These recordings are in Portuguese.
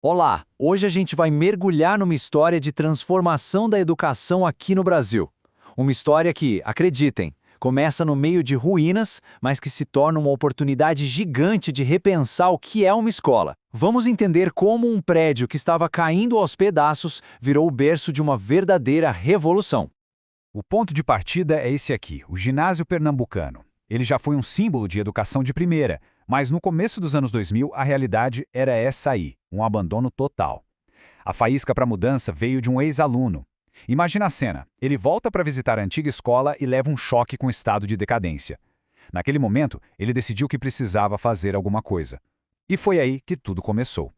Olá! Hoje a gente vai mergulhar numa história de transformação da educação aqui no Brasil. Uma história que, acreditem, começa no meio de ruínas, mas que se torna uma oportunidade gigante de repensar o que é uma escola. Vamos entender como um prédio que estava caindo aos pedaços virou o berço de uma verdadeira revolução. O ponto de partida é esse aqui, o Ginásio Pernambucano. Ele já foi um símbolo de educação de primeira, mas no começo dos anos 2000 a realidade era essa aí, um abandono total. A faísca para a mudança veio de um ex-aluno. Imagina a cena, ele volta para visitar a antiga escola e leva um choque com o estado de decadência. Naquele momento, ele decidiu que precisava fazer alguma coisa. E foi aí que tudo começou.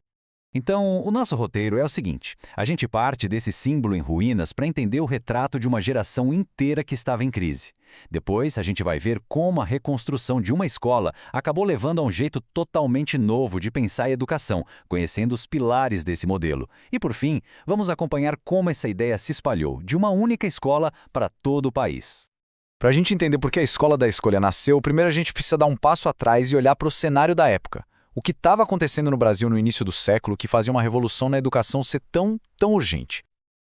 Então, o nosso roteiro é o seguinte: a gente parte desse símbolo em ruínas para entender o retrato de uma geração inteira que estava em crise. Depois, a gente vai ver como a reconstrução de uma escola acabou levando a um jeito totalmente novo de pensar a educação, conhecendo os pilares desse modelo. E, por fim, vamos acompanhar como essa ideia se espalhou de uma única escola para todo o país. Para a gente entender por que a Escola da Escolha nasceu, primeiro a gente precisa dar um passo atrás e olhar para o cenário da época. O que estava acontecendo no Brasil no início do século que fazia uma revolução na educação ser tão urgente?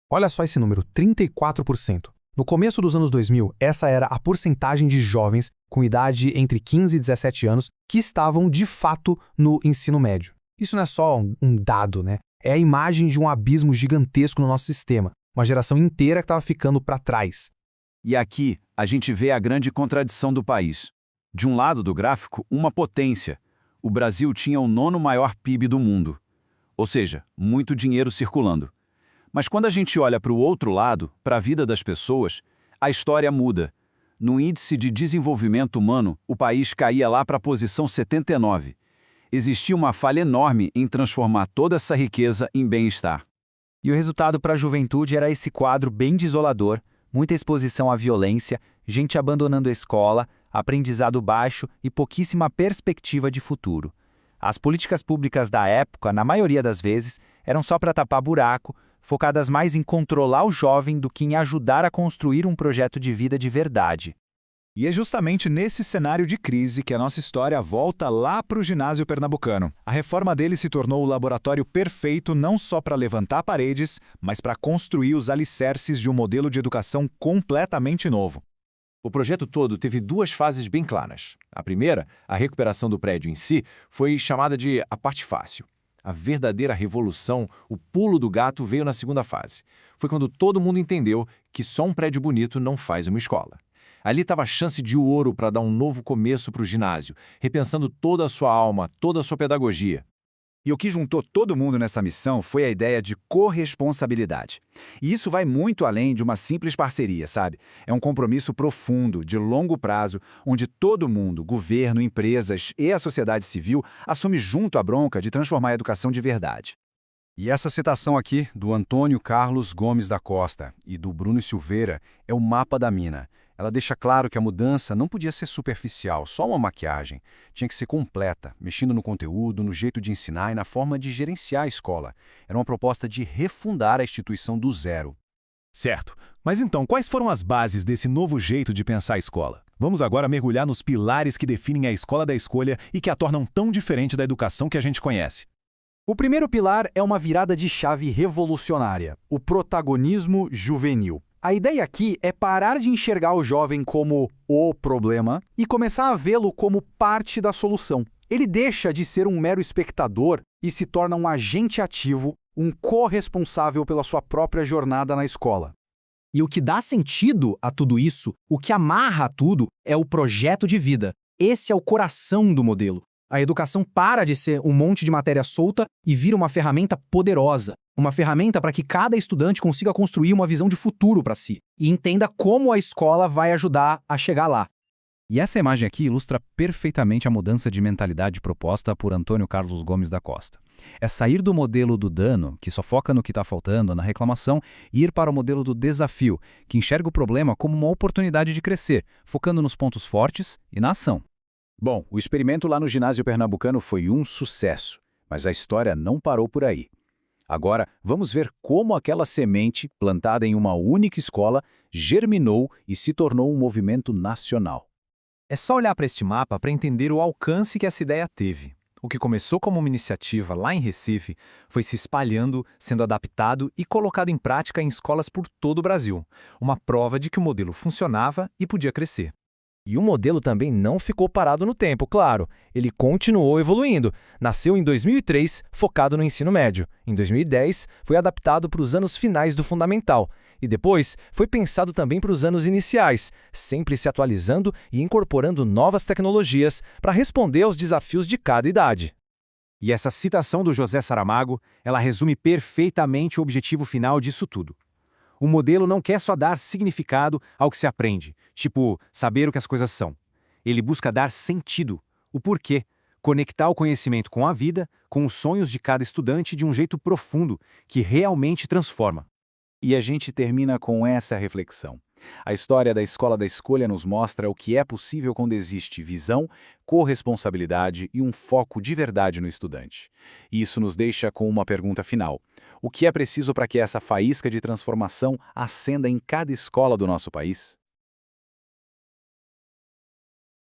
Olha só esse número, 34%. No começo dos anos 2000, essa era a porcentagem de jovens com idade entre 15 e 17 anos que estavam, de fato, no ensino médio. Isso não é só um dado, né? É a imagem de um abismo gigantesco no nosso sistema. Uma geração inteira que estava ficando para trás. E aqui, a gente vê a grande contradição do país. De um lado do gráfico, uma potência. O Brasil tinha o 9º maior PIB do mundo. Ou seja, muito dinheiro circulando. Mas quando a gente olha para o outro lado, para a vida das pessoas, a história muda. No índice de desenvolvimento humano, o país caía lá para a posição 79. Existia uma falha enorme em transformar toda essa riqueza em bem-estar. E o resultado para a juventude era esse quadro bem desolador, muita exposição à violência, gente abandonando a escola, aprendizado baixo e pouquíssima perspectiva de futuro. As políticas públicas da época, na maioria das vezes, eram só para tapar buraco, focadas mais em controlar o jovem do que em ajudar a construir um projeto de vida de verdade. E é justamente nesse cenário de crise que a nossa história volta lá para o Ginásio Pernambucano. A reforma dele se tornou o laboratório perfeito não só para levantar paredes, mas para construir os alicerces de um modelo de educação completamente novo. O projeto todo teve duas fases bem claras. A primeira, a recuperação do prédio em si, foi chamada de a parte fácil. A verdadeira revolução, o pulo do gato, veio na segunda fase. Foi quando todo mundo entendeu que só um prédio bonito não faz uma escola. Ali estava a chance de ouro para dar um novo começo para o ginásio, repensando toda a sua alma, toda a sua pedagogia. E o que juntou todo mundo nessa missão foi a ideia de corresponsabilidade. E isso vai muito além de uma simples parceria, sabe? É um compromisso profundo, de longo prazo, onde todo mundo, governo, empresas e a sociedade civil, assume junto a bronca de transformar a educação de verdade. E essa citação aqui, do Antônio Carlos Gomes da Costa e do Bruno Silveira, é o mapa da mina. Ela deixa claro que a mudança não podia ser superficial, só uma maquiagem. Tinha que ser completa, mexendo no conteúdo, no jeito de ensinar e na forma de gerenciar a escola. Era uma proposta de refundar a instituição do zero. Certo. Mas então, quais foram as bases desse novo jeito de pensar a escola? Vamos agora mergulhar nos pilares que definem a Escola da Escolha e que a tornam tão diferente da educação que a gente conhece. O primeiro pilar é uma virada de chave revolucionária, o protagonismo juvenil. A ideia aqui é parar de enxergar o jovem como o problema e começar a vê-lo como parte da solução. Ele deixa de ser um mero espectador e se torna um agente ativo, um corresponsável pela sua própria jornada na escola. E o que dá sentido a tudo isso, o que amarra tudo, é o projeto de vida. Esse é o coração do modelo. A educação para de ser um monte de matéria solta e vira uma ferramenta poderosa. Uma ferramenta para que cada estudante consiga construir uma visão de futuro para si e entenda como a escola vai ajudar a chegar lá. E essa imagem aqui ilustra perfeitamente a mudança de mentalidade proposta por Antônio Carlos Gomes da Costa. É sair do modelo do dano, que só foca no que está faltando, na reclamação, e ir para o modelo do desafio, que enxerga o problema como uma oportunidade de crescer, focando nos pontos fortes e na ação. Bom, o experimento lá no Ginásio Pernambucano foi um sucesso, mas a história não parou por aí. Agora, vamos ver como aquela semente, plantada em uma única escola, germinou e se tornou um movimento nacional. É só olhar para este mapa para entender o alcance que essa ideia teve. O que começou como uma iniciativa lá em Recife foi se espalhando, sendo adaptado e colocado em prática em escolas por todo o Brasil. Uma prova de que o modelo funcionava e podia crescer. E o modelo também não ficou parado no tempo, claro. Ele continuou evoluindo. Nasceu em 2003, focado no ensino médio. Em 2010, foi adaptado para os anos finais do fundamental. E depois, foi pensado também para os anos iniciais, sempre se atualizando e incorporando novas tecnologias para responder aos desafios de cada idade. E essa citação do José Saramago, ela resume perfeitamente o objetivo final disso tudo. O modelo não quer só dar significado ao que se aprende, tipo, saber o que as coisas são. Ele busca dar sentido, o porquê, conectar o conhecimento com a vida, com os sonhos de cada estudante de um jeito profundo, que realmente transforma. E a gente termina com essa reflexão. A história da Escola da Escolha nos mostra o que é possível quando existe visão, corresponsabilidade e um foco de verdade no estudante. E isso nos deixa com uma pergunta final. O que é preciso para que essa faísca de transformação acenda em cada escola do nosso país?